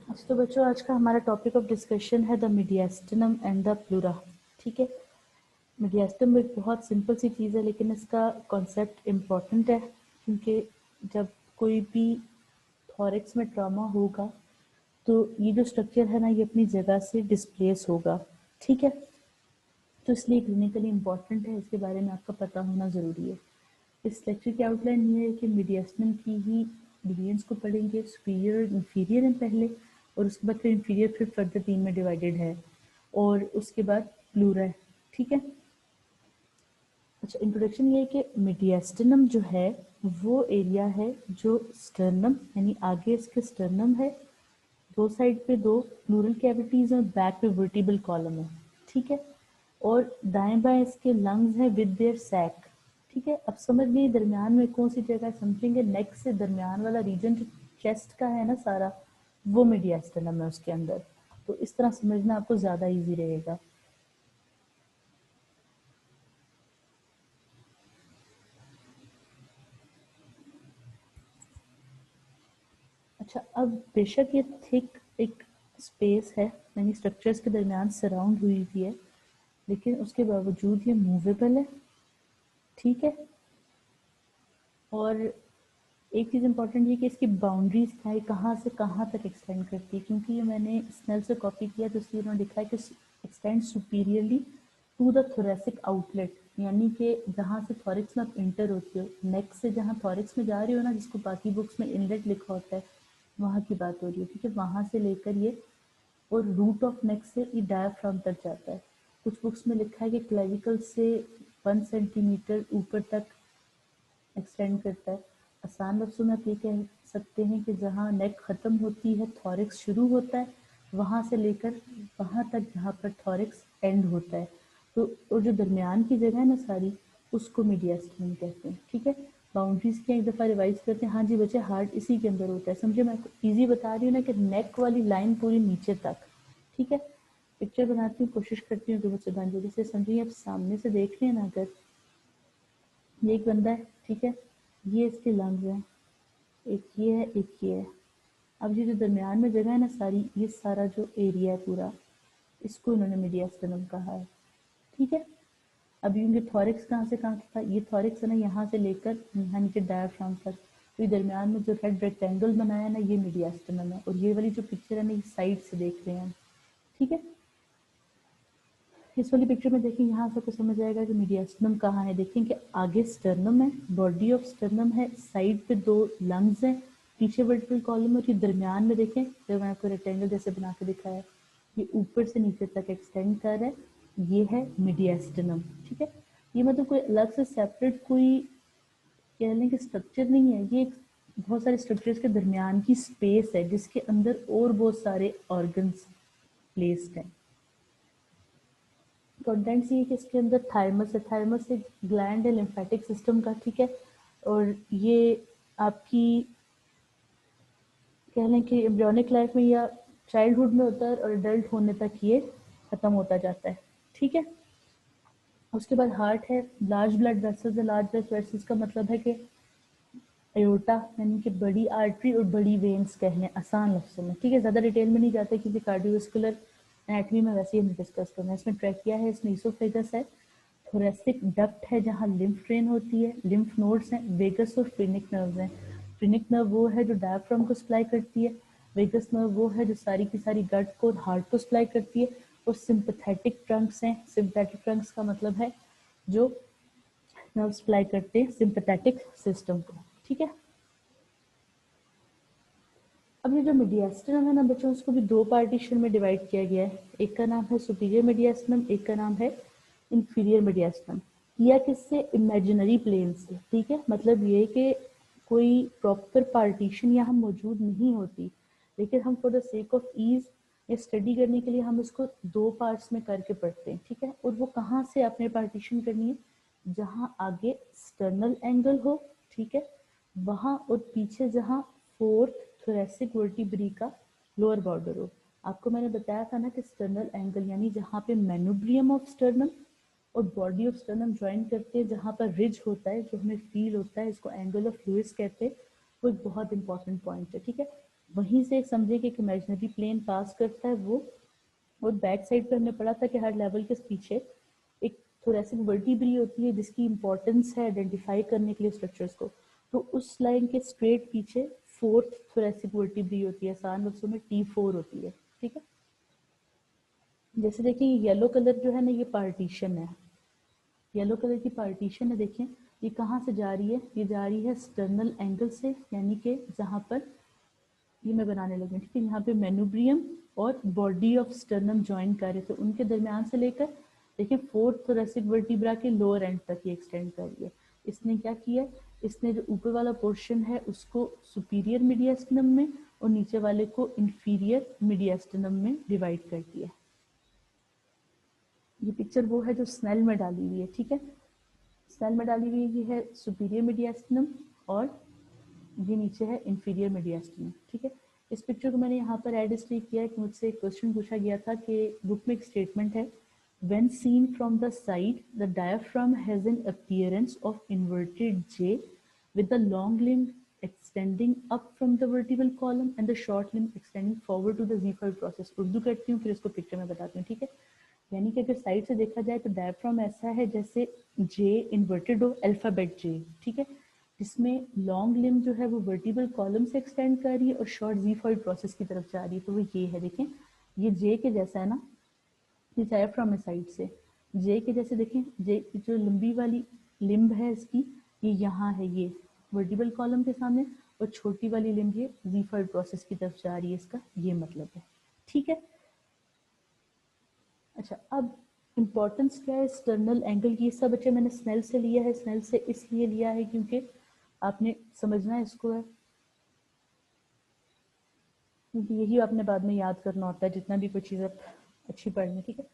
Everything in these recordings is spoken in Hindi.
अच्छा तो बच्चों आज का हमारा टॉपिक ऑफ डिस्कशन है the mediastinum and the pleura. ठीक है, मीडियास्टिनम एक बहुत सिंपल सी चीज़ है लेकिन इसका कॉन्सेप्ट इम्पॉर्टेंट है क्योंकि जब कोई भी थॉरिक्स में ट्रॉमा होगा तो ये जो स्ट्रक्चर है ना ये अपनी जगह से डिस्प्लेस होगा। ठीक है, तो इसलिए क्लिनिकली इम्पॉर्टेंट है, इसके बारे में आपका पता होना ज़रूरी है। इस लेक्चर की आउटलाइन ये है कि मीडियास्टिनम की ही डिवीजन्स को पढ़ेंगे, सुपीरियर इंफीरियर है पहले, और उसके बाद फिर इंफीरियर फिर फर्दर 3 में डिवाइडेड है, और उसके बाद प्लूरा है। ठीक है, अच्छा इंट्रोडक्शन ये है कि मीडियास्टिनम जो है वो एरिया है जो स्टर्नम यानी आगे इसके स्टर्नम है, दो साइड पे दो प्लूरल कैविटीज और बैक पे वर्टिबल कॉलम है। ठीक है, और दाएं बाएं इसके लंग्स हैं विद देयर सैक। ठीक है, अब समझ लिए दरमियान में कौन सी जगह समझेंगे, नेक से दरमियान वाला रीजन जो चेस्ट का है ना सारा, वो मीडियास्टिनम है उसके अंदर। तो इस तरह समझना आपको ज़्यादा इजी रहेगा। अच्छा, अब बेशक ये थिक एक स्पेस है यानी स्ट्रक्चर्स के दरमियान सराउंड हुई हुई है, लेकिन उसके बावजूद ये मूवेबल है। ठीक है, और एक चीज़ इंपॉर्टेंट ये कि इसकी बाउंड्रीज क्या है, कहाँ से कहाँ तक एक्सटेंड करती है, क्योंकि ये मैंने स्नेल से कॉपी किया तो इसलिए उन्होंने लिखा है कि extend superiorly to the thoracic outlet, यानी कि जहाँ से थॉरिक्स में आप इंटर होते हो, नेक से जहाँ थॉरिक्स में जा रही हो ना, जिसको बाकी बुक्स में इनलेट लिखा होता है, वहाँ की बात हो रही है। ठीक है, वहाँ से लेकर ये और रूट ऑफ नेक से ये डायाफ्राम तक जाता है। कुछ बुक्स में लिखा है कि क्लेविकल से 1 सेंटीमीटर ऊपर तक एक्सटेंड करता है। आसान लफ्ज़ों में आप ये कह सकते हैं कि जहाँ नेक ख़त्म होती है थॉरिक्स शुरू होता है, वहाँ से लेकर वहाँ तक जहाँ पर थॉरिक्स एंड होता है। तो और जो दरमियान की जगह है ना सारी, उसको मीडियास्टिनम कहते हैं। ठीक है, बाउंड्रीज की एक दफ़ा रिवाइज करते हैं। हाँ जी बच्चे, हार्ट इसी के अंदर होता है। समझे, मैं आपको ईजी बता रही हूँ ना कि नेक वाली लाइन पूरी नीचे तक। ठीक है, पिक्चर बनाती हूँ, कोशिश करती हूँ कि बच्चे बन जाए। जैसे समझिए आप सामने से देख रहे हैं ना, अगर ये एक बंदा है, ठीक है, ये इसके लंग्स हैं, एक ये है एक ये है। अब ये जो दरमियान में जगह है ना सारी, ये सारा जो एरिया है पूरा, इसको इन्होंने मीडियास्टिनम कहा है। ठीक है, अब ये थॉरिक्स कहाँ से कहाँ था, ये थॉरिक्स है ना यहाँ से लेकर यहाँ नीचे डायाफ्राम तक, तो ये दरमियान में जो रेड रेक्टेंगल बनाया है ना, ये मीडियास्टिनम है। और ये वाली जो पिक्चर है ना, ये साइड से देख रहे हैं हम। ठीक है, इस वाली पिक्चर में देखें, यहाँ से आपको समझ आएगा कि मीडियास्टिनम कहाँ है। देखें कि आगे स्टर्नम है, बॉडी ऑफ स्टर्नम है, साइड पे दो लंग्स हैं, पीछे वर्टिकल कॉलम और ये दरमियान में देखें, जो मैंने आपको रेक्टेंगल जैसे बना के दिखाया है, ये ऊपर से नीचे तक एक्सटेंड कर रहा है, ये है मीडियास्टिनम। ठीक है, ये मतलब कोई अलग से सेपरेट कोई कह लें कि स्ट्रक्चर नहीं है, ये एक बहुत सारे स्ट्रक्चर्स के दरमियान की स्पेस है जिसके अंदर और बहुत सारे ऑर्गन्स प्लेस्ड हैं। कंटेंट्स ये कि इसके अंदर थायमस है, थायमस एक ग्लैंड है लिम्फेटिक सिस्टम का। ठीक है, और ये आपकी कह लें कि एम्ब्रियोनिक लाइफ में या चाइल्डहुड में होता है और एडल्ट होने तक ये ख़त्म होता जाता है। ठीक है, उसके बाद हार्ट है, लार्ज ब्लड वेसल्स है। लार्ज ब्लड वेसल्स का मतलब है कि एयोर्टा यानी कि बड़ी आर्टरी और बड़ी वेन्स कह लें आसान लफ्ज़ों में। ठीक है, ज़्यादा डिटेल में नहीं जाते क्योंकि कार्डियोवास्कुलर एनाटमी में वैसे ही हम डिस्कस करना है। इसमें ट्रैकिया है, इसमें ईसोफेगस है, थोरेसिक डक्ट है जहाँ लिम्फ ड्रेन होती है, लिम्फ नोड्स हैं, वेगस और फ्रेनिक नर्व्स हैं। फ्रेनिक नर्व वो है जो डायफ्राम को सप्लाई करती है, वेगस नर्व वो है जो सारी की सारी गट को और हार्ट को सप्लाई करती है, और सिंपैथेटिक ट्रंक्स हैं। सिंपैथेटिक ट्रंक्स का मतलब है जो नर्व सप्लाई करते हैं सिंपैथेटिक सिस्टम को। ठीक है, अब ये जो मीडियास्टिनम है ना बच्चों, उसको भी दो पार्टीशन में डिवाइड किया गया है। एक का नाम है सुपीरियर मीडियास्टिनम, एक का नाम है इंफीरियर मीडियास्टिनम। किया किससे, इमेजिनरी प्लेन से। ठीक है, मतलब ये कि कोई प्रॉपर पार्टीशन यहाँ मौजूद नहीं होती, लेकिन हम for the sake of ease या स्टडी करने के लिए हम इसको दो पार्ट्स में करके पढ़ते हैं। ठीक है, और वो कहाँ से आपने पार्टीशन करनी है, जहाँ आगे स्टर्नल एंगल हो, ठीक है, वहाँ, और पीछे जहाँ फोर्थ थोरेसिक वर्टिब्री का लोअर बॉर्डर हो। आपको मैंने बताया था ना कि स्टर्नल एंगल यानी जहाँ पे मेनुब्रियम ऑफ स्टर्नम और बॉडी ऑफ स्टर्नम ज्वाइन करते हैं, जहाँ पर रिज होता है जो हमें फील होता है, इसको एंगल ऑफ लुइस कहते हैं। वो एक बहुत इंपॉर्टेंट पॉइंट है। ठीक है, वहीं से समझे कि एक इमेजिनरी प्लेन पास करता है वो, और बैक साइड पे हमने पढ़ा था कि हर लेवल के पीछे एक थोरेसिक वर्टिब्री होती है जिसकी इंपॉर्टेंस है आइडेंटिफाई करने के लिए स्ट्रक्चर्स को। तो उस लाइन के स्ट्रेट पीछे फोर्थ थोरेसिक वर्टिब्री होती है, आसान लफ्जों में T4 होती है। ठीक है, जैसे देखिए येलो कलर जो है ना, ये पार्टीशन है, येलो कलर की पार्टीशन है। देखें ये कहाँ से जा रही है, ये जा रही है स्टर्नल एंगल से, यानी कि जहाँ पर ये मैं बनाने लगी हूँ। ठीक है, यहाँ पे मेनुब्रियम और बॉडी ऑफ स्टर्नम ज्वाइन कर रहे थे, उनके दरमियान से लेकर देखिए फोर्थ थोरेसिक वर्टिब्रा के लोअर एंड तक ये एक्सटेंड कर रही है। इसने क्या किया, इसने जो ऊपर वाला पोर्शन है उसको सुपीरियर मीडियास्टिनम में और नीचे वाले को इंफीरियर मीडियास्टिनम में डिवाइड कर दिया। ये पिक्चर वो है जो स्नेल में डाली हुई है। ठीक है, स्नेल में डाली हुई ये है सुपीरियर मीडियास्टिनम और ये नीचे है इंफीरियर मीडियास्टिनम। ठीक है, इस पिक्चर को मैंने यहाँ पर ऐड इसलिए किया है कि मुझसे एक क्वेश्चन पूछा गया था कि बुक में एक स्टेटमेंट है, when seen from the side the diaphragm has an appearance of inverted J with the long limb extending up from the vertebral column and the short limb extending forward to the Z5 process। Urdu करती हूँ फिर इसको पिक्चर में बताती हूँ। ठीक है, यानी कि अगर साइड से देखा जाए तो डायफ्राम ऐसा है जैसे जे इन्वर्टेड हो, अल्फाबेट जे। ठीक है, जिसमें लॉन्ग लिम जो है वो वर्टिबल कॉलम से एक्सटेंड कर रही है और शॉर्ट जीफॉइड प्रोसेस की तरफ जा रही है। तो वो ये है, देखें ये जे के जैसा है ना, ये डायफ्राम है साइड से जे के जैसे। देखें जे जो लंबी वाली लिम्ब है इसकी, ये यहाँ है, ये वर्टिबल कॉलम के सामने, और छोटी वाली लिम्ब ये जीफॉइड प्रोसेस की तरफ जा रही है, इसका ये मतलब है। ठीक है, अच्छा अब इम्पोर्टेंस क्या है स्टर्नल एंगल की। सब बच्चे मैंने स्नेल से लिया है, स्नेल से इसलिए लिया है क्योंकि आपने समझना है इसको है, क्योंकि यही आपने बाद में याद करना होता है जितना भी कोई चीज़ आप अच्छी पढ़नी। ठीक है,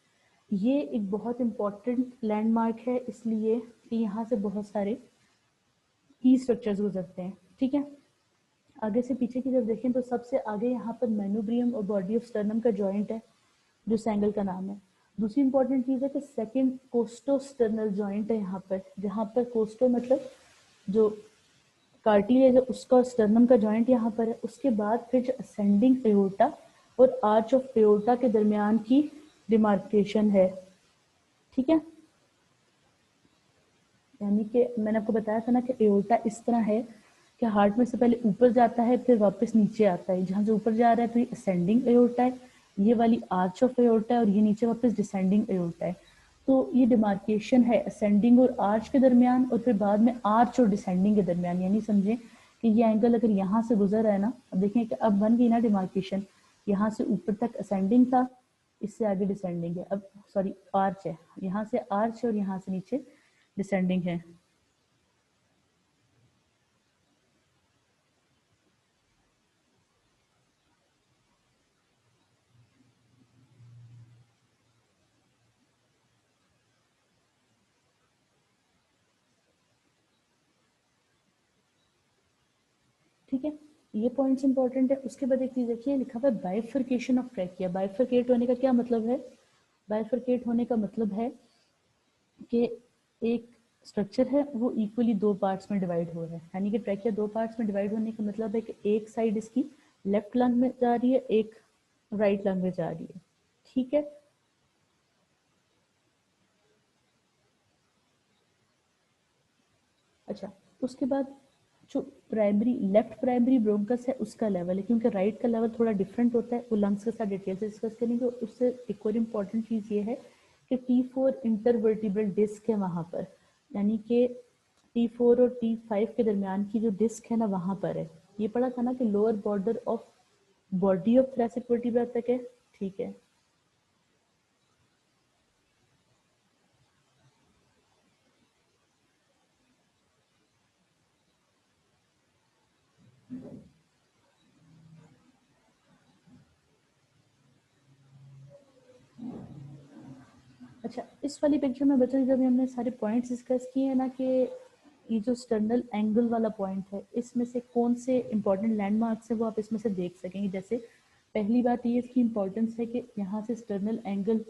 ये एक बहुत इम्पॉर्टेंट लैंडमार्क है इसलिए कि यहाँ से बहुत सारे की स्ट्रक्चर्स गुजरते हैं। ठीक है, आगे से पीछे की तरफ देखें तो सबसे आगे यहाँ पर मेनुब्रियम और बॉडी ऑफ स्टर्नम का जॉइंट है जो सैंगल का नाम है। दूसरी इंपॉर्टेंट चीज़ है कि सेकंड कोस्टोस्टर्नल जॉइंट है यहाँ पर, जहाँ पर कोस्टो मतलब जो कार्टिलेज है उसका, स्टर्नम का जॉइंट यहाँ पर है। उसके बाद फिर जो असेंडिंग एओर्टा और आर्च ऑफ एओर्टा के दरमियान की डिमार्केशन है। ठीक है, यानी कि मैंने आपको बताया था ना कि एओर्टा इस तरह है कि हार्ट में से पहले ऊपर जाता है फिर वापस नीचे आता है। जहाँ से ऊपर जा रहा है तो ये असेंडिंग एओर्टा है, ये वाली आर्च ऑफ एओर्टा है, और ये नीचे वापस डिसेंडिंग एओर्टा है। तो ये डिमार्केशन है असेंडिंग और आर्च के दरमियान, और फिर बाद में आर्च और डिसेंडिंग के दरमियान। यानी समझें कि ये एंगल अगर यहाँ से गुजर रहा है ना, अब देखें कि अब बन गई ना डिमार्केशन, यहाँ से ऊपर तक असेंडिंग था, इससे आगे डिसेंडिंग है, अब सॉरी आर्च है, यहाँ से आर्च और यहाँ से नीचे डिसेंडिंग है। ठीक है, ये पॉइंट्स इंपॉर्टेंट है। उसके बाद एक चीज देखिए लिखा हुआ है बाइफर्केशन ऑफ ट्रैकिया। बाइफर्केट होने का क्या मतलब है, बाइफर्केट होने का मतलब है कि एक स्ट्रक्चर है वो इक्वली दो पार्ट्स में डिवाइड हो रहा है। यानी कि ट्रैकिया दो पार्ट्स में डिवाइड होने का मतलब है कि एक साइड इसकी लेफ्ट लंग में जा रही है, एक राइट लंग में जा रही है। ठीक है, अच्छा उसके बाद जो प्राइमरी लेफ्ट प्राइमरी ब्रोंकस है उसका लेवल है, क्योंकि राइट का लेवल थोड़ा डिफरेंट होता है, वो लंग्स के साथ डिटेल से डिस्कस करेंगे। उससे एक और इम्पॉर्टेंट चीज़ ये है कि T4 इंटरवर्टिब्रल डिस्क है वहाँ पर, यानी कि T4 और T5 के दरमियान की जो डिस्क है ना वहाँ पर है। ये पढ़ा था ना कि lower border of body of thoracic vertebra तक है। ठीक है, अच्छा इस वाली पिक्चर में बच्चों जब हमने सारे पॉइंट्स डिस्कस किए हैं ना कि ये जो स्टर्नल एंगल वाला पॉइंट है इसमें से कौन से इंपॉर्टेंट लैंडमार्क्स है वो आप इसमें से देख सकेंगे। जैसे पहली बात ये इसकी इंपॉर्टेंस है कि यहाँ से स्टर्नल एंगल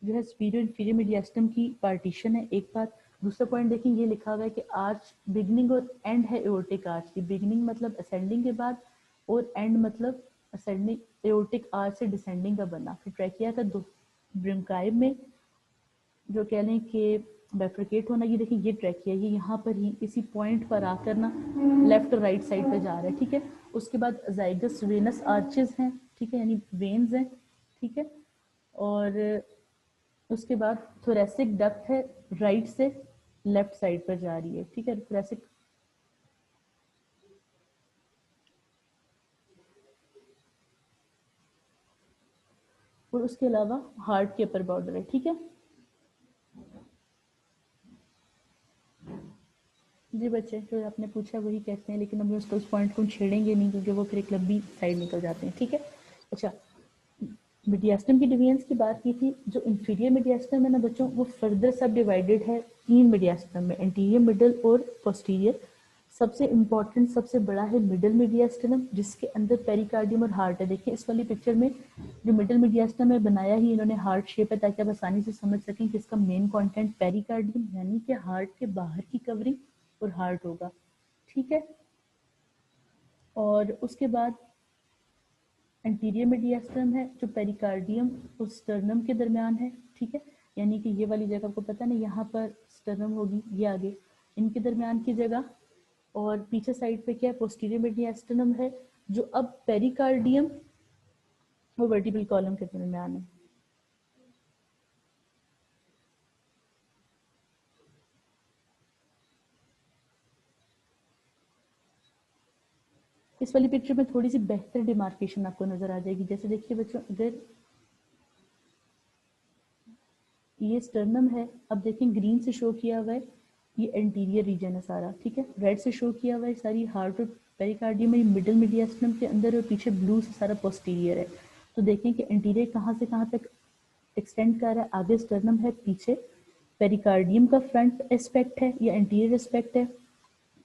जो है सुपीरियर इंफीरियर मीडियास्टम की पार्टीशन है, एक बात। दूसरा पॉइंट देखिए ये लिखा हुआ है कि आर्च बिगनिंग और एंड है एओर्टिक आर्च की। बिगनिंग मतलब असेंडिंग के बाद, और एंड मतलब असेंडिंग एओर्टिक आर्च से डिसेंडिंग का बना। फिर ट्रैकिया का दो ब्रंकाई में जो कह लें कि बेफ्रिकेट होना, ये देखिए ये ट्रैकिया, ये यहाँ पर ही इसी पॉइंट पर आकर ना लेफ्ट और राइट साइड पे जा रहा है, ठीक है। उसके बाद जाइगस वेनस आर्चेस हैं, ठीक है, यानी वेन्स हैं, ठीक है। और उसके बाद थोरेसिक डक्ट है, राइट से लेफ्ट साइड पर जा रही है, ठीक है, थोरेसिक। और उसके अलावा हार्ट के अपर बॉर्डर है, ठीक है। जी बच्चे, जो आपने पूछा वही कहते हैं, लेकिन अभी उसको उस पॉइंट को छेड़ेंगे नहीं क्योंकि वो फिर एक लंबी साइड निकल जाते हैं, ठीक है। अच्छा, मीडियास्टम की डिवीजन्स की बात की थी। जो इंफीरियर मीडियास्टम है ना बच्चों, वो फर्दर सब डिवाइडेड है तीन मीडियास्टम में, एंटीरियर, मिडल और पोस्टीरियर। सबसे इम्पॉर्टेंट, सबसे बड़ा है मिडल मीडियास्टम, जिसके अंदर पेरिकार्डियम और हार्ट है। देखिए इस वाली पिक्चर में जो मिडल मीडियास्टम है बनाया ही इन्होंने हार्ट शेप है, ताकि आप आसानी से समझ सकें कि इसका मेन कंटेंट पेरिकार्डियम यानी कि हार्ट के बाहर की कवरिंग और हार्ट होगा, ठीक है। और उसके बाद एंटीरियर मीडियास्टम है जो पेरिकार्डियम और स्टर्नम के दरमियान है, ठीक है। यानी कि ये वाली जगह आपको पता नहीं, यहाँ पर स्टर्नम होगी, ये आगे इनके दरमियान की जगह। और पीछे साइड पे क्या है, पोस्टीरियर मीडियास्टम है, जो अब पेरिकार्डियम और वर्टिब्रल कॉलम के दरमियान है। इस वाली पिक्चर में थोड़ी सी बेहतर डिमार्केशन आपको नजर आ जाएगी। जैसे देखिए बच्चों, अगर ये स्टर्नम है, अब देखें ग्रीन से शो किया हुआ है, ये एंटीरियर रीजन है सारा, ठीक है। रेड से शो किया हुआ है सारी हार्ट और पेरिकार्डियम में मिडिल मीडियास्टम के अंदर, और पीछे ब्लू से सारा पोस्टीरियर है। तो देखें कि एंटीरियर कहाँ से कहाँ तक एक्सटेंड कर रहा है। आगे स्टर्नम है, पीछे पेरिकार्डियम का फ्रंट एस्पेक्ट है या एंटीरियर एस्पेक्ट है।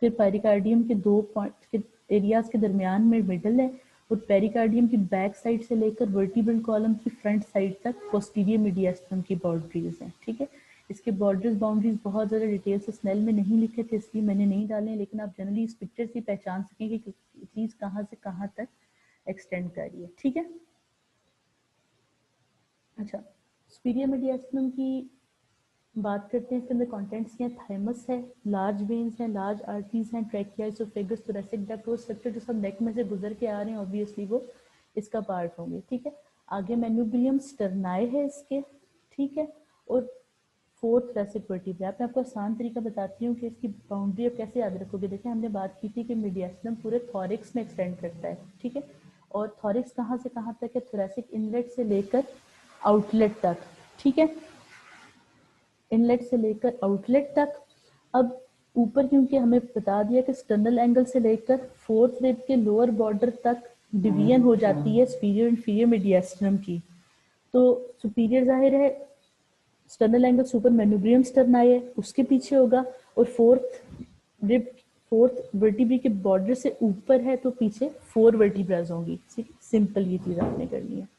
फिर पेरिकार्डियम के दो पॉइंट के एरियाज के दरमियान में मिडल है, और पेरिकार्डियम की बैक साइड से लेकर वर्टिब्रल कॉलम की फ्रंट साइड तक पोस्टीरियर मीडियास्टम की बाउंड्रीज हैं, ठीक है। इसके बॉर्डर्स बाउंड्रीज बहुत ज़्यादा डिटेल से स्नेल में नहीं लिखे थे, इसलिए मैंने नहीं डाले, लेकिन आप जनरली इस पिक्चर से पहचान सकेंगे कि चीज़ कहाँ से कहाँ तक एक्सटेंड कर रही है, ठीक है। अच्छा, सुपीरियर मीडियास्टम की बात करते हैं। इसके अंदर कंटेंट्स क्या है, थाइमस है, लार्ज वेन्स हैं, लार्ज आर्टरीज हैं, ट्रैकिया, इसोफेगस, थोरेसिक डक्ट, वो स्ट्रक्चर जो सब नेक में से गुजर के आ रहे हैं ऑब्वियसली वो इसका पार्ट होंगे, ठीक है। आगे मेन्यूबिलियम स्टर्नाई है इसके, ठीक है। और फोर्थ थोरेसिक वर्टिब्रा। मैं आपको आसान तरीका बताती हूँ कि इसकी बाउंड्री आप कैसे याद रखोगे। देखिए हमने बात की थी कि मीडियास्टम पूरे थॉरिक्स में एक्सटेंड करता है, ठीक है। और थॉरिक्स कहाँ से कहाँ तक है, थोरेसिक इनलेट से लेकर आउटलेट तक, ठीक है, इनलेट से लेकर आउटलेट तक। अब ऊपर क्योंकि हमें बता दिया कि स्टर्नल एंगल से लेकर फोर्थ रिब के लोअर बॉर्डर तक डिवीजन हो जाती है सुपीरियर इन्फीरियर मीडियास्टम की। तो सुपीरियर जाहिर है स्टर्नल एंगल सुपर मेनुब्रियम स्टर्नाई है, उसके पीछे होगा। और फोर्थ रिब, फोर्थ वर्टिब्री के बॉर्डर से ऊपर है तो पीछे फोर वर्टिब्राज होंगी। सिंपल ये चीज आपने करनी है।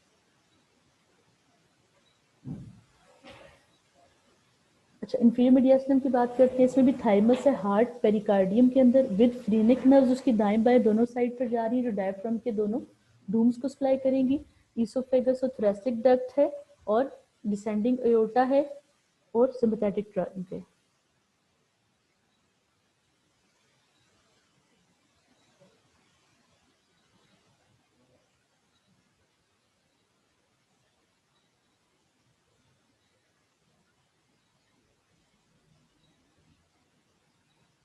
अच्छा, इंफीरियर मीडियास्टम की बात करते हैं। इसमें भी थाइमस है, हार्ट पेरिकार्डियम के अंदर विद फ्रीनिक नर्व्स उसकी दाएं बाएं दोनों साइड पर जा रही है, जो डायफ्राम के दोनों डूम्स को सप्लाई करेंगी। ईसोफेगस और थोरेसिक डक्ट है, और डिसेंडिंग एओर्टा है, और सिंपैथेटिक ट्रंक है।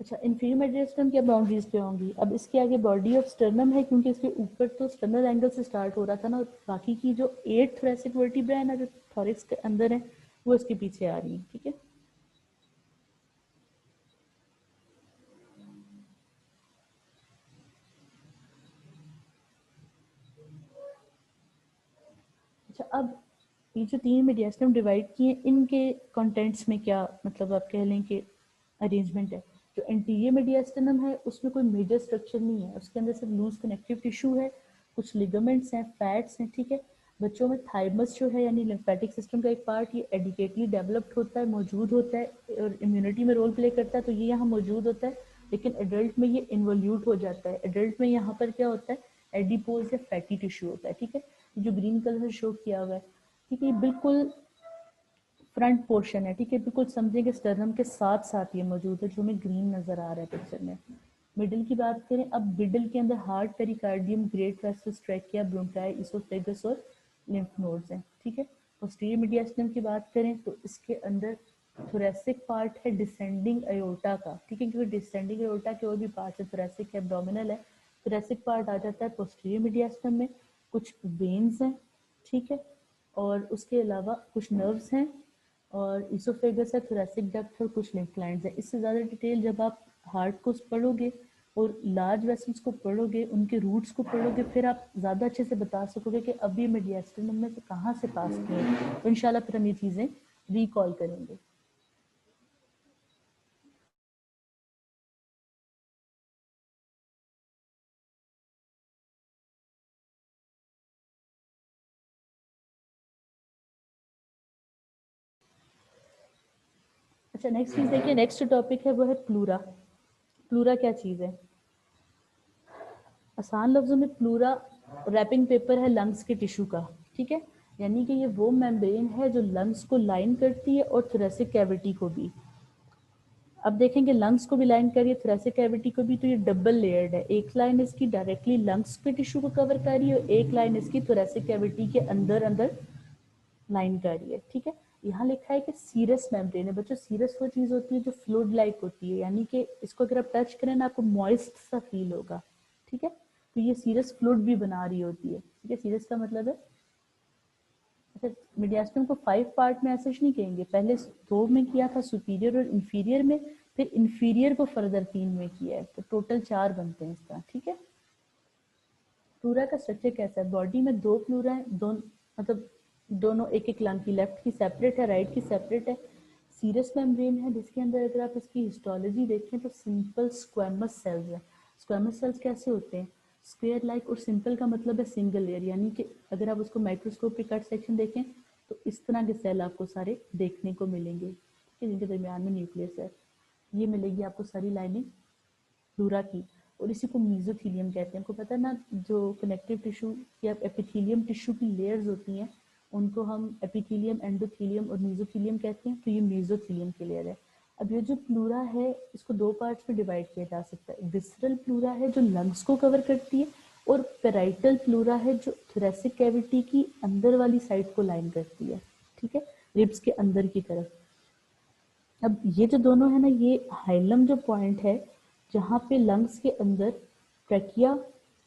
अच्छा, इंफीरियर मीडियास्टम क्या बाउंड्रीज पे होंगी। अब इसके आगे बॉडी ऑफ स्टर्नम है, क्योंकि इसके ऊपर तो स्टर्नल एंगल से स्टार्ट हो रहा था ना, और बाकी की जो 8 थोरेसिक वर्टिब्रा है ना, जो थोरिक्स के अंदर है, वो इसके पीछे आ रही है, ठीक है। अच्छा, अब ये जो तीन मीडियास्टम डिवाइड किए, इनके कंटेंट्स में क्या मतलब आप कह लें कि अरेंजमेंट है। जो एंटीरियर मीडियास्टम है उसमें कोई मेजर स्ट्रक्चर नहीं है, उसके अंदर सिर्फ लूज कनेक्टिव टिश्यू है, कुछ लिगामेंट्स हैं, फैट्स हैं, ठीक है। बच्चों में थाइमस जो है यानी लिम्फेटिक सिस्टम का एक पार्ट, ये एडिकेटली डेवलप्ड होता है, मौजूद होता है, और इम्यूनिटी में रोल प्ले करता है, तो ये यहाँ मौजूद होता है। लेकिन एडल्ट में ये इन्वोल्यूट हो जाता है। एडल्ट में यहाँ पर क्या होता है, एडिपोज या फैटी टिश्यू होता है, ठीक है। जो ग्रीन कलर से शो किया हुआ है, ठीक है, ये बिल्कुल फ्रंट पोर्शन है, ठीक है, बिल्कुल समझेंगे स्टर्नम के साथ साथ ये मौजूद है, जो हमें ग्रीन नजर आ रहा है पिक्चर में। मिडिल की बात करें, अब मिडिल के अंदर heart, pericardium, great vessels, trachea, bronchi, oesophagus और लिम्फ नोड्स हैं, ठीक है। पोस्टीरियर मीडियास्टिनम की बात करें तो इसके अंदर थोरेसिक पार्ट है डिसेंडिंग अयोर्टा का, ठीक है, क्योंकि डिसेंडिंग अयोर्टा के और भी पार्ट है, थोरेसिक है, एब्डोमिनल है, थोरेसिक पार्ट आ जाता है पोस्टीरियर मीडियास्टिनम में। कुछ वेन्स हैं, ठीक है, और उसके अलावा कुछ नर्व्स हैं, और इसोफेगस है, थोरेसिक डक्ट है, और कुछ लिम्फ लाइन्स है। इससे ज़्यादा डिटेल जब आप हार्ट को पढ़ोगे और लार्ज वेसल्स को पढ़ोगे, उनके रूट्स को पढ़ोगे, फिर आप ज़्यादा अच्छे से बता सकोगे कि अब ये मीडियास्टिनम में से कहाँ से पास किए, तो इंशाल्लाह फिर हम ये चीज़ें रिकॉल करेंगे। अच्छा, नेक्स्ट चीज़ देखिए, नेक्स्ट टॉपिक है वो है प्लूरा। प्लूरा क्या चीज़ है? आसान लफ्जों में प्लूरा रैपिंग पेपर है लंग्स के टिश्यू का, ठीक है, यानी कि ये वो मेम्ब्रेन है जो लंग्स को लाइन करती है और थोरेसिक कैविटी को भी। अब देखेंगे लंग्स को भी लाइन कर रही है, थोरेसिक कैविटी को भी, तो ये डबल लेयर्ड है। एक लाइन इसकी डायरेक्टली लंग्स के टिश्यू को कवर कर रही है और एक लाइन इसकी थोरेसिक कैविटी के अंदर अंदर लाइन कर रही है, ठीक है। यहाँ लिखा है कि सीरस मेम्ब्रेन है। बच्चों, सीरस वो चीज़ होती है जो फ्लूइड लाइक होती है, यानी कि इसको अगर आप टच करें ना आपको मॉइस्ट सा फील होगा, ठीक है, तो ये सीरस फ्लूइड भी बना रही होती है, ठीक है। सीरस का मतलब है, अच्छा, मीडियास्टिनम को 5 पार्ट में ऐसे नहीं कहेंगे, पहले 2 में किया था, सुपीरियर और इंफीरियर में, फिर इंफीरियर को फर्दर 3 में किया है, तो टोटल 4 बनते हैं इसका, ठीक है। प्लूरा का स्ट्रक्चर कैसा है? बॉडी में 2 प्लूरा है, मतलब दोनों एक एक लंग की, लेफ्ट की सेपरेट है, राइट की सेपरेट है। सीरस मेम्ब्रेन है जिसके अंदर अगर आप इसकी हिस्टोलॉजी देखें तो सिंपल स्क्वेमस सेल्स है। स्क्वेमस सेल्स कैसे होते हैं? स्क्वेयर लाइक, और सिंपल का मतलब है सिंगल लेयर, यानी कि अगर आप उसको माइक्रोस्कोप पे कट सेक्शन देखें तो इस तरह के सेल आपको सारे देखने को मिलेंगे, ठीक है, जिनके दरमियान में न्यूक्लियस है। ये मिलेगी आपको सारी लाइनिंग प्लूरा की, और इसी को मीजोथीलियम कहते हैं। आपको पता है ना, जो कनेक्टिव टिश्यू या एपिथीलियम टिश्यू की लेयर्स होती हैं उनको हम एपिथीलियम, एंडोथीलियम और मीजोथीलियम कहते हैं, तो ये मीजोथीलियम की लेयर है। अब ये जो प्लूरा है इसको 2 पार्ट्स में डिवाइड किया जा सकता है। विसरल प्लूरा है जो लंग्स को कवर करती है, और पेराइटल प्लूरा है जो थोरेसिक कैविटी की अंदर वाली साइड को लाइन करती है, ठीक है, रिब्स के अंदर की तरफ। अब ये जो दोनों है ना, ये हाइलम जो पॉइंट है जहाँ पे लंग्स के अंदर ट्रैकिया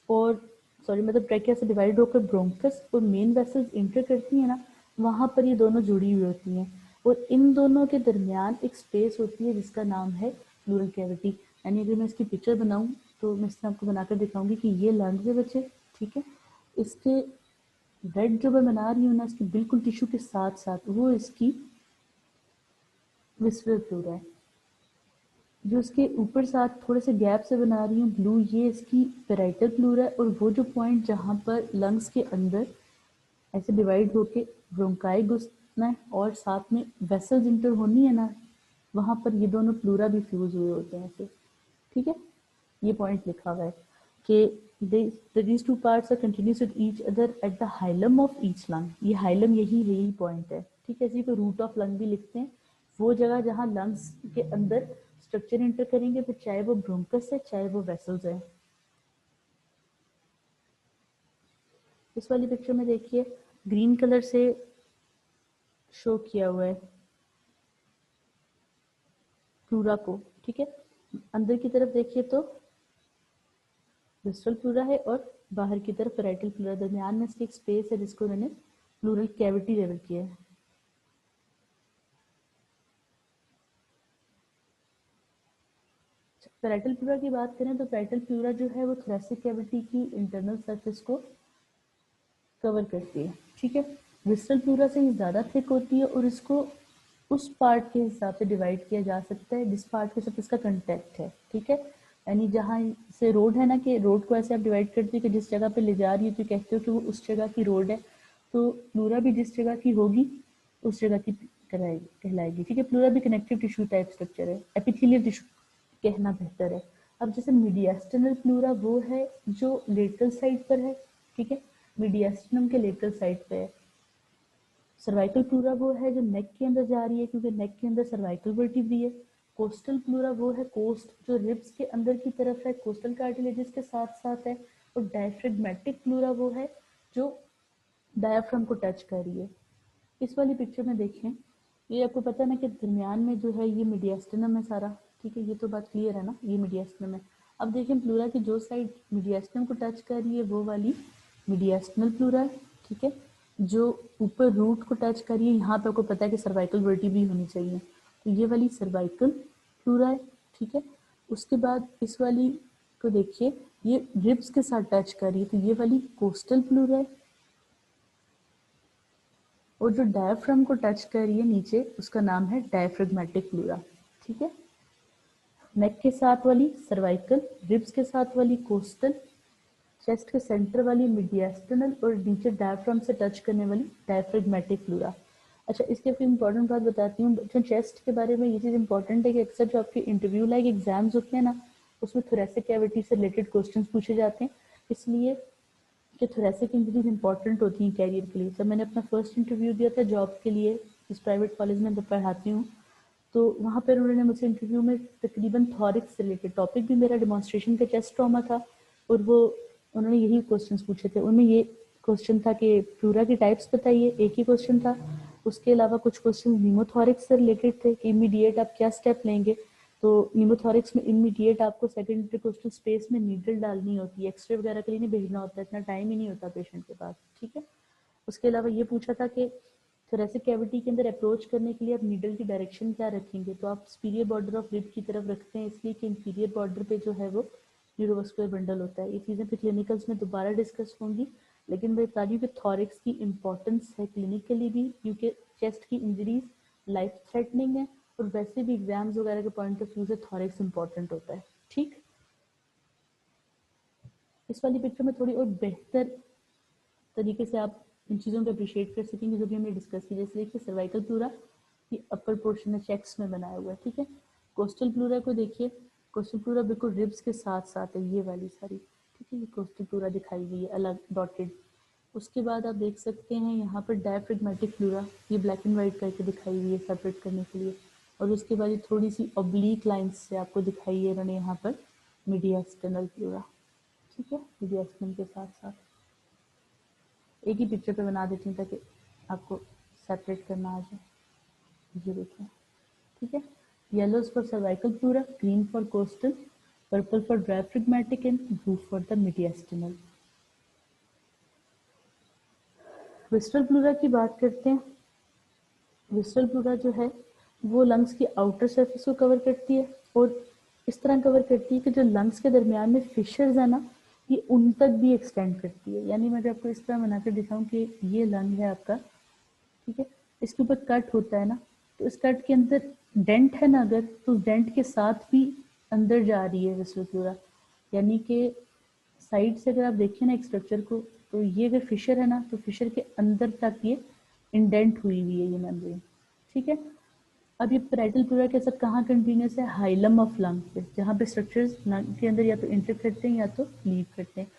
और मतलब ट्रैकिया से डिवाइड होकर ब्रोंकस और मेन वेसल्स इंटर करती है ना, वहाँ पर ये दोनों जुड़ी हुई होती हैं, और इन दोनों के दरमियान एक स्पेस होती है जिसका नाम है प्लूरल कैविटी। यानी अगर मैं इसकी पिक्चर बनाऊँ तो मैं इसमें आपको बनाकर दिखाऊंगी कि ये लंग्स है बच्चे, ठीक है, इसके रेड जो मैं बना रही हूँ ना, इसकी बिल्कुल टिश्यू के साथ साथ वो इसकी विसरल प्लूरा है। जो इसके ऊपर साथ थोड़े से गैप से बना रही हूँ ब्लू, ये इसकी पेराइटल प्लूरा है, और वो जो पॉइंट जहाँ पर लंग्स के अंदर ऐसे डिवाइड होके ब्रोंकाई घुसना है और साथ में वेसल्स इंटर होनी है ना, वहाँ पर ये दोनों प्लूरा भी फ्यूज हुए होते हैं ऐसे, ठीक है। ये पॉइंट लिखा हुआ है कि these two parts are continuous with each other at the hilum of each lung। ये हाइलम यही पॉइंट है, ठीक है। इसी को रूट ऑफ लंग भी लिखते हैं, वो जगह जहाँ लंग्स के अंदर स्ट्रक्चर इंटर करेंगे, फिर चाहे वो ब्रोंकस है चाहे वो वेसल्स है। इस वाली पिक्चर में देखिए ग्रीन कलर से शो किया हुआ है प्लूरा को, ठीक है। अंदर की तरफ देखिए तो विस्ट्रल प्लूरा है और बाहर की तरफ पेराइटल प्लूरा, दरमियान में इसकी एक स्पेस है जिसको मैंने प्लूरल कैविटी लेवल किया है। पेराइटल प्लूरा की बात करें तो पेराइटल प्लूरा जो है वो थोरेसिक कैविटी की इंटरनल सरफेस को कवर करती है, ठीक है। विस्ट्रल प्लूरा से ये ज़्यादा थिक होती है और इसको उस पार्ट के हिसाब से डिवाइड किया जा सकता है जिस पार्ट के साथ इसका कंटेक्ट है, ठीक है। यानी जहाँ से रोड है ना, कि रोड को ऐसे आप डिवाइड करते हो कि जिस जगह पे ले जा रही हो तो कहते हो कि वो उस जगह की रोड है, तो प्लूरा भी जिस जगह की होगी उस जगह की कहलाएगी, ठीक है। प्लूरा भी कनेक्टिव टिश्यू टाइप स्ट्रक्चर है, एपिथेलियल टिश्यू कहना बेहतर है। अब जैसे मीडियास्टिनल प्लूरा वो है जो लेटरल साइड पर है, ठीक है, मीडियास्टिनम के लेटरल साइड पे है। सर्वाइकल प्लूरा वो है जो नेक के अंदर जा रही है, क्योंकि नेक के अंदर सर्वाइकल वर्टिब्री है। कोस्टल प्लूरा वो है कोस्ट जो रिब्स के अंदर की तरफ है, कोस्टल कार्टिलेजेस के साथ साथ है। और डायफ्रेगमेटिक प्लूरा वो है जो डायाफ्राम को टच कर रही है। इस वाली पिक्चर में देखें, ये आपको पता है ना कि दरमियान में जो है ये मीडियास्टिनम है सारा, ठीक है, ये तो बात क्लियर है ना, ये मीडियास्टिनम है। अब देखें प्लूरा की जो साइड मीडियास्टिनम को टच कर रही है वो वाली मीडियास्टिनल प्लूरा है, ठीक है। जो ऊपर रूट को टच कर रही है, यहाँ पे आपको पता है कि सर्वाइकल वर्टिब्री होनी चाहिए, तो ये वाली सर्वाइकल प्लूरा है, ठीक है। उसके बाद इस वाली को देखिए, ये रिब्स के साथ टच कर रही है, तो ये वाली कोस्टल प्लूरा है। और जो डायफ्राम को टच कर रही है नीचे, उसका नाम है डायफ्रेगमेटिक प्लूरा, ठीक है। नेक के साथ वाली सर्वाइकल, रिब्स के साथ वाली कोस्टल, चेस्ट के सेंटर वाली मीडियास्टिनल और नीचे डायफ्राम से टच करने वाली डायफ्रेगमेटिक प्लूरा। अच्छा, इसके फिर इंपॉर्टेंट बात बताती हूँ जो चेस्ट के बारे में। ये चीज़ इंपॉर्टेंट है कि अक्सर जो आपके इंटरव्यू लाइक एग्जाम्स होते हैं ना, उसमें थोरेसिक कैविटी से रिलेटेड क्वेश्चन पूछे जाते हैं, इसलिए कि थोरेसिक इंजरीज इंपॉर्टेंट होती हैं कैरियर के लिए। जब मैंने अपना फर्स्ट इंटरव्यू दिया था जॉब के लिए, इस प्राइवेट कॉलेज में पढ़ाती हूँ, तो वहाँ पर उन्होंने मुझसे इंटरव्यू में तकरीबन थॉरिक्स से रिलेटेड टॉपिक भी मेरा डेमोन्स्ट्रेशन का चेस्ट ट्रॉमा था, और वो उन्होंने यही क्वेश्चंस पूछे थे। उनमें ये क्वेश्चन था कि प्लूरा की टाइप्स बताइए, एक ही क्वेश्चन था। उसके अलावा कुछ क्वेश्चन न्यूमोथॉरिक्स से रिलेटेड थे कि इमीडिएट आप क्या स्टेप लेंगे। तो न्यूमोथॉरिक्स में इमीडिएट आपको सेकेंड इंटरकोस्टल स्पेस में नीडल डालनी होती है, एक्सरे वगैरह के लिए नहीं भेजना होता, इतना टाइम ही नहीं होता पेशेंट के पास, ठीक है। उसके अलावा ये पूछा था कि थोरेसिक कैविटी के अंदर अप्रोच करने के लिए आप नीडल की डायरेक्शन क्या रखेंगे, तो आप सुपीरियर बॉर्डर ऑफ रिब की तरफ रखते हैं, इसलिए कि इंफीरियर बॉर्डर पे जो है वो न्यूरोवास्कुलर बंडल होता है। ये चीज़ें फिर क्लिनिकल्स में दोबारा डिस्कस होंगी, लेकिन मैं बता रही हूँ कि थॉरिक्स की इंपॉर्टेंस है क्लिनिकली भी, क्योंकि चेस्ट की इंजरीज लाइफ थ्रेटनिंग है, और वैसे भी एग्जाम्स वगैरह के पॉइंट ऑफ व्यू से थॉरिक्स इंपॉर्टेंट होता है, ठीक। इस वाली पिक्चर में थोड़ी और बेहतर तरीके से आप इन चीज़ों को अप्रिशिएट कर सकेंगे जो भी हमने डिस्कस की। जैसे देखिए सर्वाइकल प्लूरा ये अपर पोर्शन है, चेक्स में बनाया हुआ है, ठीक है। कोस्टल प्लूरा को देखिए, कोस्टल प्लूरा बिल्कुल रिब्स के साथ साथ है, ये वाली सारी, ठीक है, ये कोस्टल प्लूरा दिखाई हुई है अलग डॉटेड। उसके बाद आप देख सकते हैं यहाँ पर डायफ्रेगमेटिक प्लूरा, ये ब्लैक एंड वाइट करके दिखाई हुई है सेपरेट करने के लिए। और उसके बाद ये थोड़ी सी ऑब्लीक लाइन्स से आपको दिखाई है इन्होंने यहाँ पर मीडियास्टिनल प्लूरा, ठीक है, मीडियास्टिनम के साथ साथ। एक ही पिक्चर पे बना देती हूँ ताकि आपको सेपरेट करना आ जाए। ये देखिए, ठीक है, yellow for cervical pleura, green for coastal, purple for diaphragmatic and blue for the mediastinal. विस्ट्रल pleura की बात करते हैं। विस्ट्रल प्लूरा जो है वो लंग्स की आउटर सरफेस को कवर करती है, और इस तरह कवर करती है कि जो लंग्स के दरमियान में फिशर्स है ना, ये उन तक भी एक्सटेंड करती है। यानी मैं आपको इस तरह बनाकर दिखाऊं कि ये लंग है आपका, ठीक है, इसके ऊपर कट होता है ना, तो इस कट के अंदर डेंट है ना, अगर तो उस डेंट के साथ भी अंदर जा रही है विस्ट्रल प्लूरा। यानी कि साइड से अगर आप देखिए ना एक स्ट्रक्चर को, तो ये अगर फिशर है ना, तो फिशर के अंदर तक ये इंडेंट हुई हुई है ये मेम्ब्रेन, ठीक है। अब ये पैराइटल प्लूरा के साथ कहाँ कंटिन्यूस है, हाइलम ऑफ लंग पे, जहाँ पे स्ट्रक्चर्स लंग के अंदर या तो इंटर करते हैं या तो लीव करते हैं।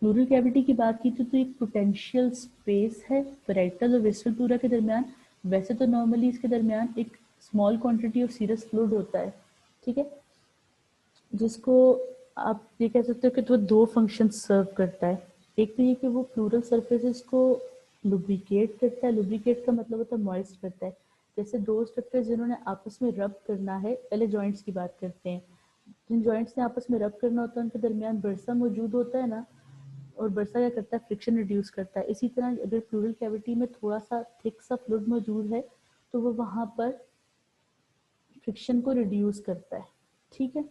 प्लूरल कैविटी की बात की तो एक पोटेंशियल स्पेस है पैराइटल और विस्ट्रल प्लूरा के दरमियान। वैसे तो नॉर्मली इसके दरमियान एक small quantity of serous fluid होता है, ठीक है, जिसको आप ये कह सकते हो कि तो दो फंक्शन सर्व करता है। एक तो ये कि वो प्लूरल सरफेसेस को लुब्रिकेट करता है, लुब्रिकेट का मतलब होता है मॉइस्ट करता है। जैसे दो स्ट्रक्चर जिन्होंने आपस में रब करना है, पहले जॉइंट्स की बात करते हैं, जिन जॉइंट्स ने आपस में रब करना होता है उनके दरमियान बरसा मौजूद होता है ना, और बरसा क्या करता है, फ्रिक्शन रिड्यूस करता है। इसी तरह अगर प्लूरल कैविटी में थोड़ा सा थिक सा फ्लूइड मौजूद है तो वो वहाँ पर फ्रिक्शन को रिड्यूस करता है, ठीक है,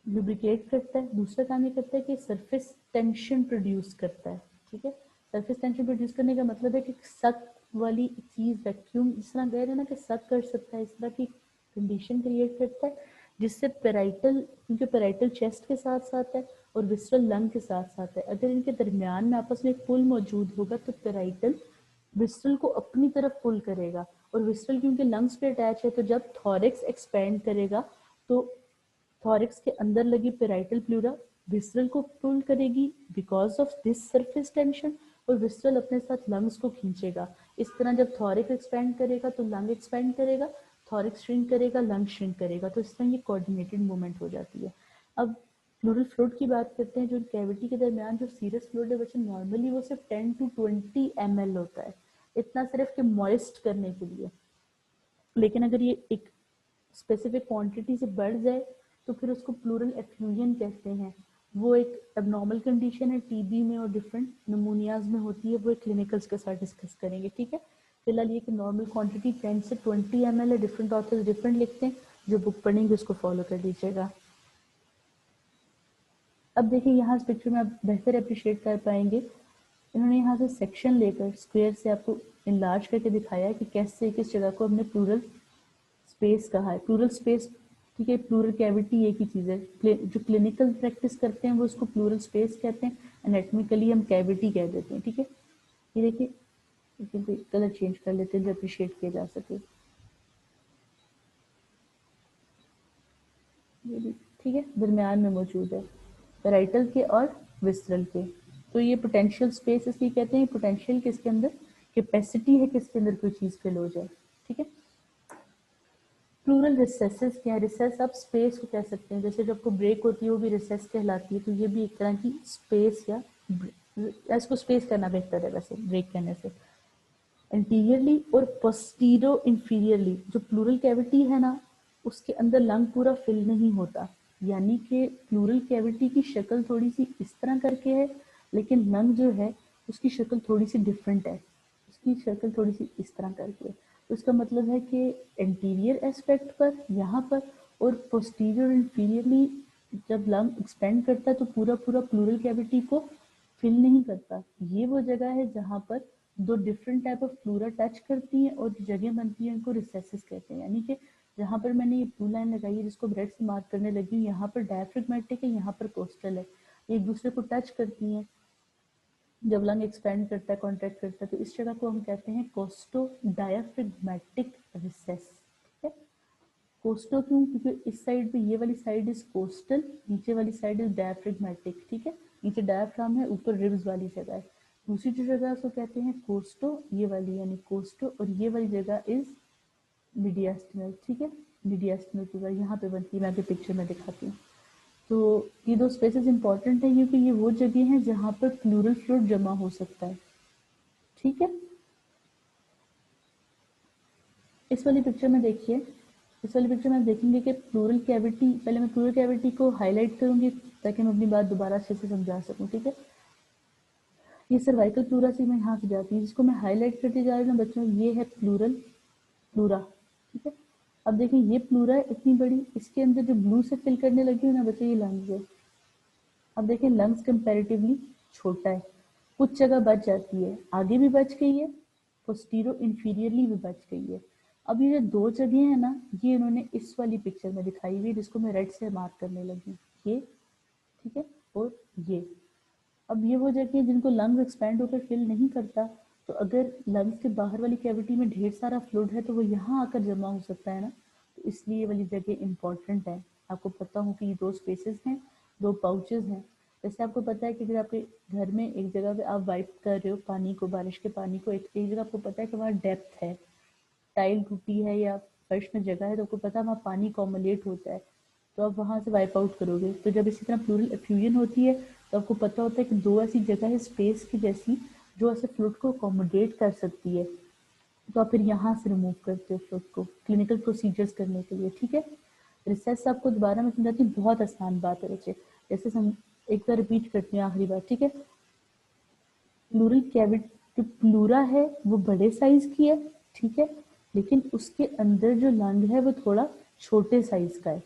लुब्रिकेट करता है। दूसरा काम ये करता है कि सरफेस टेंशन प्रोड्यूस करता है, ठीक है। सरफेस टेंशन प्रोड्यूस करने का मतलब है कि सक वाली चीज़, वैक्यूम जिस तरह कह रहे हैं ना कि सक कर सकता है, इस तरह की कंडीशन क्रिएट करता है, जिससे पेराइटल, क्योंकि पेराइटल चेस्ट के साथ साथ है और विस्ट्रल लंग के साथ साथ है, अगर इनके दरमियान में आपस में एक पुल मौजूद होगा तो पेराइटल विस्ट्रल को अपनी तरफ पुल करेगा, और विस्ट्रल क्योंकि लंग्स पे अटैच है तो जब थॉरिक्स एक्सपेंड करेगा तो थॉरिक्स के अंदर लगी पेराइटल प्लूरा विसरल को पुल करेगी because of this surface tension, और विसरल अपने साथ लंग्स को खींचेगा। इस तरह जब थॉरिक एक्सपेंड करेगा तो लंग एक्सपेंड करेगा, थॉरिक श्रिंक करेगा लंग श्रिंक करेगा, तो इस तरह ये कोऑर्डिनेटेड मूवमेंट हो जाती है। अब प्लूरल फ्लूइड की बात करते हैं, जो कैविटी के दरमियान जो सीरस फ्लूइड है बच्चे नॉर्मली वो सिर्फ 10 to 20 ml होता है, इतना सिर्फ कि मॉइस्ट करने के लिए। लेकिन अगर ये एक स्पेसिफिक क्वांटिटी से बढ़ जाए तो फिर उसको प्लूरल एफ्यूजन कहते हैं। वो एक एबनॉर्मल कंडीशन है, टीबी में और डिफरेंट नमूनियाज में होती है, वो एक क्लिनिकल्स के साथ डिस्कस करेंगे, ठीक है। फिलहाल ये कि नॉर्मल क्वांटिटी 10 से 20 ml है, डिफरेंट ऑथर्स डिफरेंट लिखते हैं, जो बुक पढ़ेंगे उसको फॉलो कर लीजिएगा। अब देखिए यहाँ इस पिक्चर में आप बेहतर अप्रिशिएट कर पाएंगे, इन्होंने यहाँ से सेक्शन लेकर स्क्वायर से आपको इनलार्ज करके दिखाया है कि कैसे किस जगह को हमने प्लूरल स्पेस कहा है। प्लूरल स्पेस, ठीक है, प्लूरल कैविटी एक ही चीज़ है, जो क्लिनिकल प्रैक्टिस करते हैं वो उसको प्लूरल स्पेस कहते हैं, एनाटॉमिकली हम कैविटी कह देते हैं, ठीक है। ये देखिए कलर चेंज कर लेते हैं जो अप्रिशिएट किया जा सके, ये भी ठीक है, दरमियान में मौजूद है पेराइटल के और विसरल के। तो ये पोटेंशियल स्पेस इसलिए कहते हैं, पोटेंशियल किसके अंदर कैपेसिटी है, किसके अंदर कोई चीज़ फिल हो जाए, ठीक है। प्लूरल रिसेसेस क्या है, रिसेस आप स्पेस को कह सकते हैं, जैसे जब आपको ब्रेक होती है वो भी रिसेस कहलाती है, तो ये भी एक तरह की स्पेस या इसको स्पेस करना बेहतर है वैसे ब्रेक करने से। एंटीरियरली और पोस्टीरो इंफीरियरली, जो प्लूरल कैविटी है ना उसके अंदर लंग पूरा फिल नहीं होता, यानी कि प्लूरल कैविटी की शक्ल थोड़ी सी इस तरह करके है, लेकिन लंग जो है उसकी शक्ल थोड़ी सी डिफरेंट है, उसकी शक्ल थोड़ी सी इस तरह करके है। तो इसका मतलब है कि एंटीरियर एस्पेक्ट पर यहाँ पर और पोस्टीरियर इंफीरियरली जब लंग एक्सपेंड करता है तो पूरा पूरा प्लूरल कैविटी को फिल नहीं करता। ये वो जगह है जहाँ पर दो डिफरेंट टाइप ऑफ फ्लूरा टच करती हैं और जो जगह बनती है उनको रिसेसिस कहते हैं। यानी कि जहाँ पर मैंने ये ब्लू लाइन लगाई है जिसको ब्रेड से मार्क करने लगी हूँ, यहाँ पर डायफ्रेगमेटिक है, यहाँ पर कोस्टल है, एक दूसरे को टच करती हैं। जब लंग एक्सपेंड करता है कॉन्ट्रैक्ट करता है तो इस जगह को हम कहते हैं कोस्टो डायफ्रेगमेटिक रिसेस, ठीक है। कोस्टो क्यों, क्योंकि इस साइड पे ये वाली साइड इज कोस्टल, नीचे वाली साइड इज डायफ्रेगमेटिक, ठीक है। नीचे डायफ्राम है, ऊपर रिब्स वाली जगह है। दूसरी जो जगह उसको कहते हैं कोस्टो, ये वाली यानी कोस्टो, और ये वाली जगह इज मीडियास्टिनल, ठीक है। मीडियास्टिनल पूरा यहाँ पे बनती है, मैं आपके पिक्चर में दिखाती हूँ। तो ये दो स्पेसेस इंपॉर्टेंट है क्योंकि ये वो जगह हैं जहाँ पर प्लूरल फ्लूइड जमा हो सकता है, ठीक है। इस वाली पिक्चर में देखिए, इस वाली पिक्चर में आप देखेंगे कि प्लूरल कैविटी, पहले मैं प्लूरल कैविटी को हाईलाइट करूंगी ताकि मैं अपनी बात दोबारा अच्छे से समझा सकूं, ठीक है। ये सर्वाइकल प्लूरा से मैं यहाँ से जाती हूँ, जिसको मैं हाईलाइट करते जा रही हूँ बच्चों, ये है प्लूरल प्लूरा, ठीक है। अब देखिए ये प्लूरा है इतनी बड़ी, इसके अंदर जो ब्लू से फिल करने लगी हूँ ना बच्चों, ये लंग्स है। अब देखिए लंग्स कंपैरेटिवली छोटा है, कुछ जगह बच जाती है, आगे भी बच गई है, पोस्टीरो इंफीरियरली भी बच गई है। अब ये जो दो जगह है ना, ये इन्होंने इस वाली पिक्चर में दिखाई हुई है जिसको मैं रेड से मार्क करने लगी, ये ठीक है, और ये। अब ये वो जगह है जिनको लंग्स एक्सपैंड होकर फिल नहीं करता, तो अगर लंग्स के बाहर वाली कैविटी में ढेर सारा फ्लूइड है तो वो यहाँ आकर जमा हो सकता है ना, तो इसलिए ये वाली जगह इंपॉर्टेंट है। आपको पता हो कि ये दो स्पेसेस हैं, दो पाउचेस हैं। जैसे आपको पता है कि अगर आपके घर में एक जगह पे आप वाइप कर रहे हो पानी को, बारिश के पानी को, एक जगह आपको पता है कि वहाँ डेप्थ है, टाइल टूटी है या फर्श में जगह है, तो आपको पता है वहाँ पानी कॉमुलेट होता है, तो आप वहाँ से वाइप आउट करोगे। तो जब इसी तरह प्लूरल एफ्यूजन होती है तो आपको पता होता है कि दो ऐसी जगह है स्पेस की जैसी जो ऐसे फ्लूइड को अकोमोडेट कर सकती है, तो आप फिर यहाँ से रिमूव करते हो फ्लूइड को क्लिनिकल प्रोसीजर्स करने के लिए, ठीक है। रिसर्च आपको दोबारा मैं समझाती हूँ, बहुत आसान बात है बच्चे, जैसे हम एक बार रिपीट करते हैं आखिरी बार, ठीक है। प्लूरल कैविटी जो प्लूरा है वो बड़े साइज की है, ठीक है, लेकिन उसके अंदर जो लंग है वो थोड़ा छोटे साइज का है।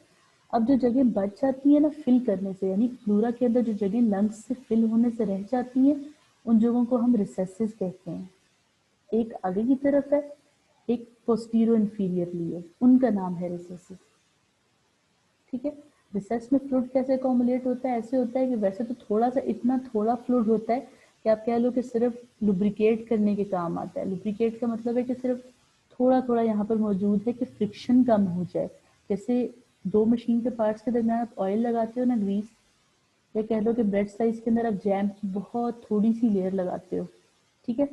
अब जो जगह बच जाती है ना फिल करने से, यानी प्लूरा के अंदर जो जगह लंग्स से फिल होने से रह जाती है, उन जगहों को हम रिसेसेस कहते हैं। एक आगे की तरफ है, एक पोस्टीरो इंफीरियरली है, उनका नाम है रिसेसेस, ठीक है। रिसेस में फ्लूइड कैसे अकोमुलेट होता है, ऐसे होता है कि वैसे तो थोड़ा सा, इतना थोड़ा फ्लूइड होता है कि आप कह लो कि सिर्फ लुब्रिकेट करने के काम आता है। लुब्रिकेट का मतलब है कि सिर्फ थोड़ा थोड़ा यहाँ पर मौजूद है कि फ्रिक्शन कम हो जाए। जैसे दो मशीन के पार्ट्स के दरमियान आप ऑयल लगाते हो ना, ग्रीस, या कह लो कि ब्रेड स्लाइस के अंदर आप जैम की बहुत थोड़ी सी लेयर लगाते हो, ठीक है,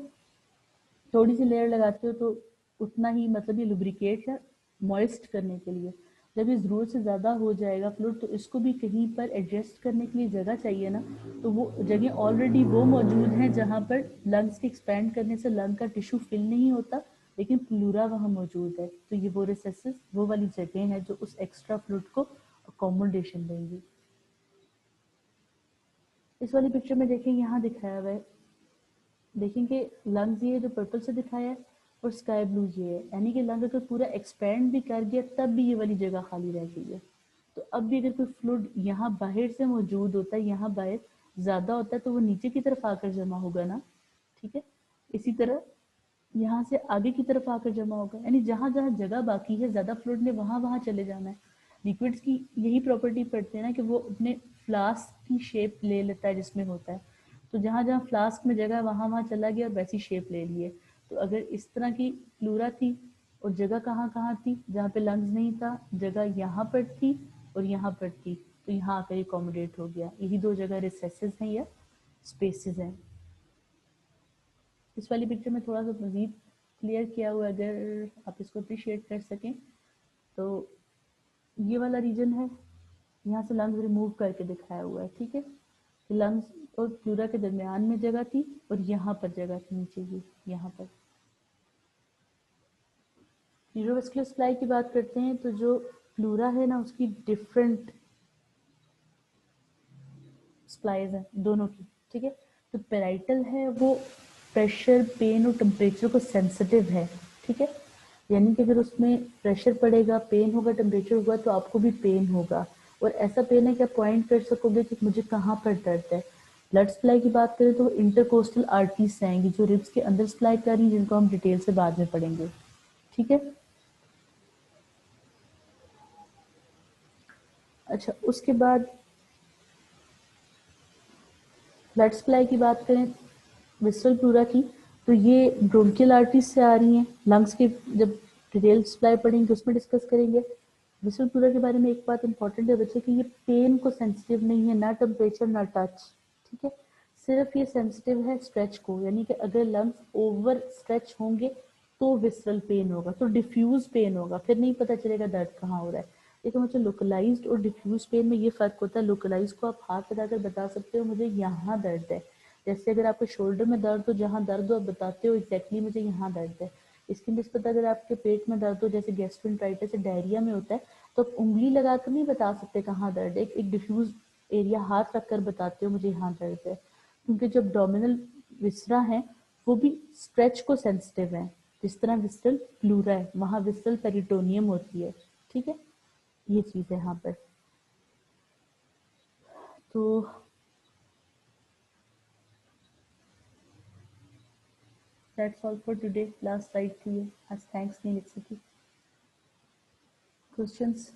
थोड़ी सी लेयर लगाते हो तो उतना ही, मतलब ये लुब्रिकेट या मॉइस्ट करने के लिए। जब ये ज़रूरत से ज़्यादा हो जाएगा फ्लूइड तो इसको भी कहीं पर एडजस्ट करने के लिए जगह चाहिए ना, तो वो जगह ऑलरेडी वो मौजूद है जहाँ पर लंग्स के एक्सपैंड करने से लंग का टिश्यू फिल नहीं होता, लेकिन प्लूरा वहाँ मौजूद है। तो ये वो रिसेसेस, वो वाली जगह है जो उस एक्स्ट्रा फ्लूइड को अकोमोडेशन देंगी। इस वाली पिक्चर में देखें, यहाँ दिखाया हुआ है, देखेंगे लंग्स ये जो पर्पल से दिखाया है और स्काई ब्लू ये है, यानी कि लंग अगर पूरा एक्सपैंड भी कर गया तब भी ये वाली जगह खाली रह गई है। तो अब भी अगर कोई फ्लूइड यहाँ बाहर से मौजूद होता है, यहाँ बाहर ज़्यादा होता है तो वो नीचे की तरफ आकर जमा होगा ना, ठीक है। इसी तरह यहाँ से आगे की तरफ आकर जमा होगा, यानी जहाँ जहाँ जगह बाकी है ज़्यादा फ्लूइड ने वहाँ वहाँ चले जाना है। लिक्विड्स की यही प्रॉपर्टी पड़ती है ना कि वो अपने फ्लास्क की शेप ले लेता है जिसमें होता है, तो जहाँ जहाँ फ्लास्क में जगह वहाँ वहाँ चला गया और वैसी शेप ले लिए। तो अगर इस तरह की प्लूरा थी और जगह कहाँ कहाँ थी, जहाँ पे लंग्स नहीं था जगह यहाँ पर थी और यहाँ पर थी, तो यहाँ आकर एकोमोडेट हो गया। यही दो जगह रिसेसेस हैं या स्पेसेस हैं। इस वाली पिक्चर में थोड़ा सा मजीद क्लियर किया हुआ, अगर आप इसको अप्रिशिएट कर सकें तो ये वाला रीजन है, यहाँ से लंग्स रिमूव करके दिखाया हुआ है, ठीक है। लंग्स और प्लूरा के दरमियान में जगह थी और यहाँ पर जगह थी नीचे की, यहाँ पर। न्यूरोवेस्कुलर सप्लाई की बात करते हैं तो जो प्लूरा है ना उसकी डिफरेंट सप्लाईज हैं दोनों की, ठीक है। तो पेराइटल है वो प्रेशर, पेन और टेम्परेचर को सेंसिटिव है, ठीक है। यानी कि अगर उसमें प्रेशर पड़ेगा, पेन होगा, टेम्परेचर होगा तो आपको भी पेन होगा, और ऐसा पेन है कि आप पॉइंट कर सकोगे कि मुझे कहाँ पर दर्द है। ब्लड सप्लाई की बात करें तो इंटरकोस्टल आर्टरीज से आएंगी जो रिब्स के अंदर सप्लाई कर रही हैं, जिनको हम डिटेल से बाद में पढ़ेंगे, ठीक है। अच्छा, उसके बाद ब्लड सप्लाई की बात करें विसरल प्लूरा की, तो ये ब्रोंकियल आर्टरीज से आ रही हैं। लंग्स की जब डिटेल सप्लाई पढ़ेंगे उसमें डिस्कस करेंगे। विसरल प्लूरा के बारे में एक बात इंपॉर्टेंट है बच्चे कि ये पेन को सेंसिटिव नहीं है, ना टेम्परेचर ना टच, ठीक है। सिर्फ ये सेंसिटिव है स्ट्रेच को, यानी कि अगर लंग्स ओवर स्ट्रेच होंगे तो विसरल पेन होगा, तो डिफ्यूज पेन होगा, फिर नहीं पता चलेगा दर्द कहाँ हो रहा है। देखो मुझे लोकलाइज्ड और डिफ्यूज पेन में ये फ़र्क होता है। लोकलाइज को आप हाथ लगाकर बता सकते हो मुझे यहाँ दर्द है, जैसे अगर आपके शोल्डर में दर्द हो, जहाँ दर्द हो आप बताते हो एग्जैक्टली मुझे यहाँ दर्द है। इसकी निस्बत अगर आपके पेट में दर्द हो, जैसे गैस्ट्रोइंटाइटिस या डायरिया में होता है, तो आप उंगली लगाकर नहीं बता सकते कहाँ दर्द है, एक डिफ्यूज एरिया हाथ रख कर बताते हो मुझे यहाँ दर्द है, क्योंकि जो एब्डोमिनल विसरा है वो भी स्ट्रेच को सेंसिटिव है, जिस तरह विस्टल प्लूरा है वहाँ विस्टल पेरिटोनियम होती है, ठीक है। ये चीज़ है यहाँ पर। तो that's all for today. Last slide थी ये, आज थैंक्स नहीं लिख सकी। क्वेश्चंस?